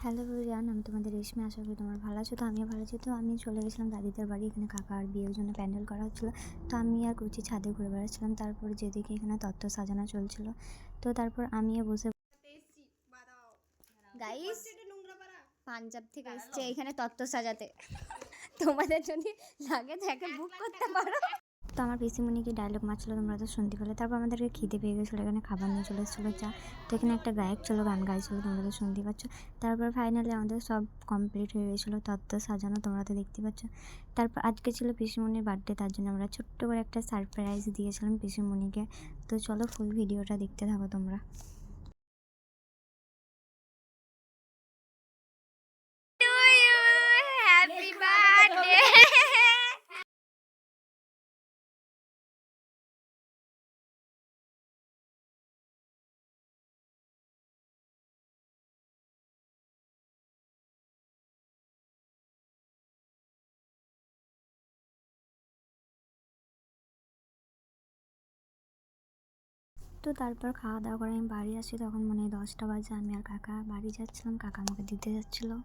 Hello everyone, আমি তোমাদের রেশমি। আশা করি তোমার ভালো আছো। তো আমিও ভালো আছি। তো আমি চলে গেছিলাম দাদিদের বাড়ি। এখানে কাকার বিয়ের জন্য প্যান্ডেল করা হচ্ছিলো। তো আমি আর কুচি ছাদে ঘুরে বেড়াচ্ছিলাম। তারপর যেদিকে এখানে তত্ত্ব সাজানো চলছিল, তো তারপর আমিও বসে গাইস পাঞ্জাব থেকে এসছে এখানে তত্ত্ব সাজাতে। তোমাদের যদি লাগে তাকে বুক করতে পারো। তো আমার পিসিমণিকে ডায়লগ মারছিল, তোমরা তো শুনতে পেলে। তারপর আমাদেরকে খিদে পেয়ে গেছিলো, এখানে খাবার নিয়ে চলে এসেছিলো চা। তো এখানে একটা গায়ক ছিল, গান গাইছিলো, তোমরা তো শুনতে পাচ্ছ। তারপর ফাইনালি আমাদের সব কমপ্লিট হয়ে গেছিলো, তত্ত্ব সাজানো, তোমরা তো দেখতে পাচ্ছ। তারপর আজকে ছিল পিসিমণির বার্থডে, তার জন্য আমরা ছোট্ট করে একটা সারপ্রাইজ দিয়েছিলাম পিসিমণিকে। তো চলো ফুল ভিডিওটা দেখতে থাকো তোমরা। তো তারপর খাওয়া দাওয়া করে আমি বাড়ি আসি, তখন মনে হয় 10টা বাজে। আমি আর কাকা বাড়ি যাচ্ছিলাম, কাকা আমাকে দিতে যাচ্ছিলো।